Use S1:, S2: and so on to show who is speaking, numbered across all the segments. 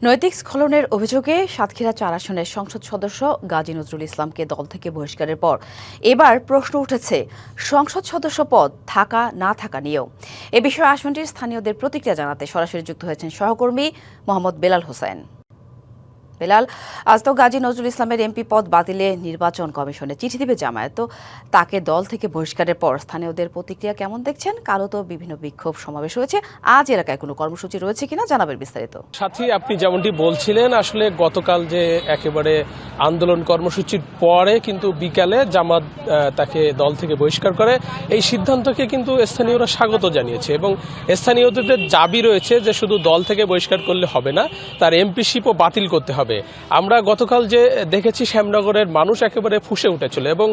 S1: নৈতিক স্খলনের অভিযোগে সাতক্ষীরা ৪ আসনের সংসদ সদস্য গাজী নজরুল ইসলামকে দল থেকে বহিষ্কারের পর এবার প্রশ্ন উঠেছে সংসদ সদস্য পদ থাকা না থাকা নিয়েও। এ বিষয়ে আসনটির স্থানীয়দের প্রতিক্রিয়া জানাতে সরাসরি যুক্ত হয়েছেন সহকর্মী মোহাম্মদ বেলাল হোসেন। বেলাল, আজ তো গাজী নজরুল ইসলামের এমপি পদ বাতিলে নির্বাচন কমিশনে চিঠি দিবে জামায়াত, তো তাকে দল থেকে বহিষ্কারের পর স্থানীয়দের প্রতিক্রিয়া কেমন দেখছেন? কালও তো বিভিন্ন বিক্ষোভ সমাবেশ হয়েছে, আজ এলাকায় কোনো কর্মসূচি রয়েছে কিনা জানাবেন বিস্তারিত।
S2: সাথী, আপনি যেমনটি বলছিলেন, আসলে গতকাল যে একেবারে আন্দোলন কর্মসূচির পরে কিন্তু বিকালে জামাত তাকে দল থেকে বহিষ্কার করে, এই সিদ্ধান্তকে কিন্তু স্থানীয়রা স্বাগত জানিয়েছে এবং স্থানীয়দের দাবি রয়েছে যে শুধু দল থেকে বহিষ্কার করলে হবে না, তার এমপিশিপও বাতিল করতে হবে। আমরা গতকাল যে দেখেছি শ্যামনগরের মানুষ একেবারে ফুঁসে উঠেছিল এবং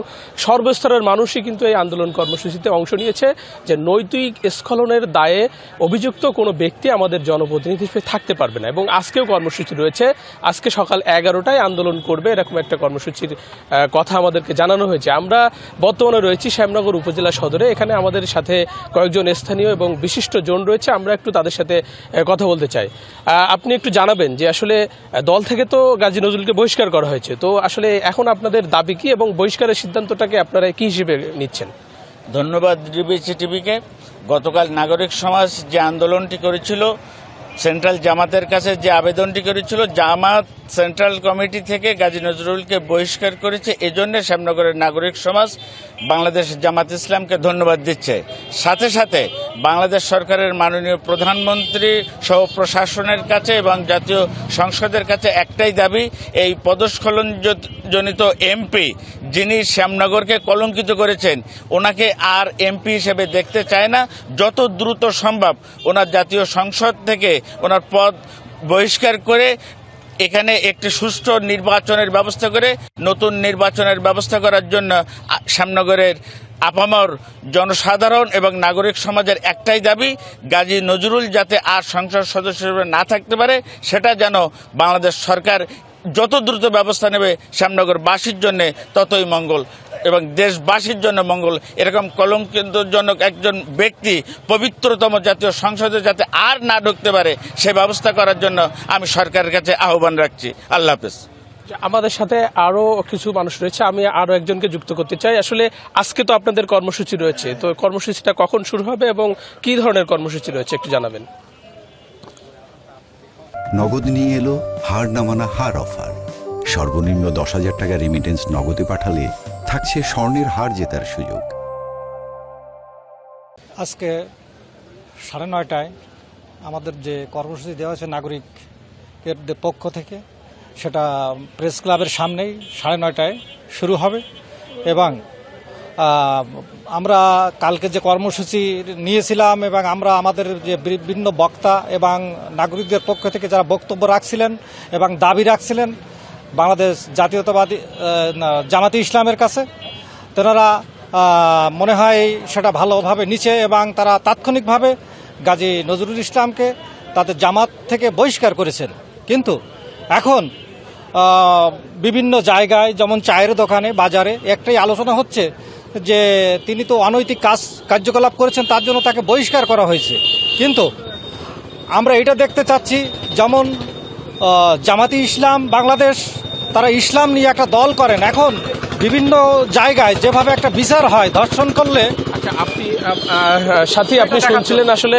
S2: সর্বস্তরের মানুষই কিন্তু এই আন্দোলন কর্মসূচিতে অংশ নিয়েছে যে নৈতিক স্খলনের দায়ে অভিযুক্ত কোনো ব্যক্তি আমাদের জনপ্রতিনিধি হিসেবে থাকতে পারবে না। এবং আজকেও কর্মসূচি রয়েছে, আজকে সকাল 11টায় আন্দোলন করবে, এরকম একটা কর্মসূচির কথা আমাদেরকে জানানো হয়েছে। আমরা বর্তমানে রয়েছি শ্যামনগর উপজেলা সদরে, এখানে আমাদের সাথে কয়েকজন স্থানীয় এবং বিশিষ্ট জন রয়েছে, আমরা একটু তাদের সাথে কথা বলতে চাই। আপনি একটু জানাবেন যে আসলে দল থেকে তো গাজী নজরুলকে বহিষ্কার করা হয়েছে, তো আসলে এখন আপনাদের দাবি কি এবং বহিষ্কারের সিদ্ধান্তটাকে আপনারা কি হিসেবে নিচ্ছেন?
S3: ধন্যবাদ ডিবিসি টিভিকে। গতকাল নাগরিক সমাজ যে আন্দোলনটি করেছিল, সেন্ট্রাল জামাতের কাছে যে আবেদনটি করেছিল, জামাত সেন্ট্রাল কমিটি থেকে গাজী নজরুলকে বহিষ্কার করেছে। এজন্য শ্যামনগরের নাগরিক সমাজ বাংলাদেশ জামাত ইসলামকে ধন্যবাদ দিচ্ছে। সাথে সাথে বাংলাদেশ সরকারের মাননীয় প্রধানমন্ত্রী সহ প্রশাসনের কাছে এবং জাতীয় সংসদের কাছে একটাই দাবি, এই পদস্খলনজনিত এমপি যিনি শ্যামনগরকে কলঙ্কিত করেছেন, ওনাকে আর এমপি হিসেবে দেখতে চায় না। যত দ্রুত সম্ভব ওনার জাতীয় সংসদ থেকে ওনার পদ বহিষ্কার করে এখানে একটি সুষ্ঠু নির্বাচনের ব্যবস্থা করে নতুন নির্বাচনের ব্যবস্থা করার জন্য শ্যামনগরের আপামর জনসাধারণ এবং নাগরিক সমাজের একটাই দাবি, গাজী নজরুল যাতে আর সংসদ সদস্য হিসেবে না থাকতে পারে, সেটা যেন বাংলাদেশ সরকার যত দ্রুত ব্যবস্থা নেবে শ্যামনগরবাসীর জন্য ততই মঙ্গল এবং দেশবাসীর জন্য মঙ্গল। এরকম কলঙ্কিতজনক একজন ব্যক্তি পবিত্রতম জাতীয় সংসদে যাতে আর না ঢুকতে পারে সে ব্যবস্থা করার জন্য আমি সরকারের কাছে আহ্বান রাখছি। আল্লাহ হাফেজ।
S2: আমাদের সাথে আরো কিছু মানুষ রয়েছে, আমি আরো একজনকে যুক্ত করতে চাই। আসলে আজকে তো আপনাদের কর্মসূচি রয়েছে, তো কর্মসূচিটা কখন শুরু হবে এবং কি ধরনের কর্মসূচি রয়েছে একটু জানাবেন।
S4: নগদ নিয়ে এলো হার না মানা হার অফার। সর্বনিম্ন 10,000 টাকা রেমিটেন্স নগদে পাঠালে থাকছে স্বর্ণের হার জেতার সুযোগ।
S5: আজকে 9:30টায় আমাদের যে কর্মসূচি দেওয়া হয়েছে নাগরিকের পক্ষ থেকে, সেটা প্রেস ক্লাবের সামনেই 9:30টায় শুরু হবে এবং আমরা কালকে যে কর্মসূচি নিয়েছিলাম এবং আমরা আমাদের যে বিভিন্ন বক্তা এবং নাগরিকদের পক্ষ থেকে যারা বক্তব্য রাখছিলেন এবং দাবি রাখছিলেন বাংলাদেশ জাতীয়তাবাদী জামাতে ইসলামের কাছে, তেনারা মনে হয় সেটা ভালোভাবে নিচ্ছে এবং তারা তাৎক্ষণিকভাবে গাজী নজরুল ইসলামকে তাদের জামাত থেকে বহিষ্কার করেছেন। কিন্তু এখন বিভিন্ন জায়গায় যেমন চায়ের দোকানে, বাজারে একটাই আলোচনা হচ্ছে যে তিনি তো অনৈতিক কার্যকলাপ করেছেন, তার জন্য তাকে বহিষ্কার করা হয়েছে। কিন্তু আমরা এটা দেখতে চাচ্ছি, যেমন জামাতি ইসলাম বাংলাদেশ, তারা ইসলাম নিয়ে একটা দল করেন। এখন বিভিন্ন জায়গায় যেভাবে একটা বিচার হয় ধর্ষণ করলে,
S2: আপনি সাথী আপনি শুনছিলেন, আসলে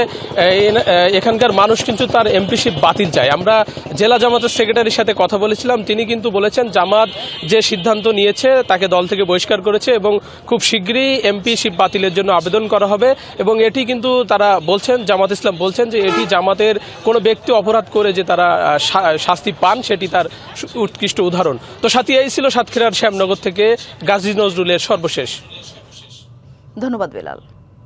S2: এখানকার মানুষ কিন্তু তার এমপিশিপ বাতিল চায়। আমরা জেলা জামাতের সেক্রেটারির সাথে কথা বলেছিলাম, তিনি কিন্তু বলেছেন জামাত যে সিদ্ধান্ত নিয়েছে তাকে দল থেকে বহিষ্কার করেছে এবং খুব শীঘ্রই এমপিশিপ বাতিলের জন্য আবেদন করা হবে এবং এটি কিন্তু তারা বলছেন, জামাত ইসলাম বলছেন যে এটি জামাতের কোনো ব্যক্তি অপরাধ করে যে তারা শাস্তি পান সেটি তার উৎকৃষ্ট উদাহরণ। তো সাথী, এই ছিল সাতক্ষীরার শ্যামনগর থেকে গাজী নজরুলের সর্বশেষ।
S1: ধন্যবাদ বেলাল।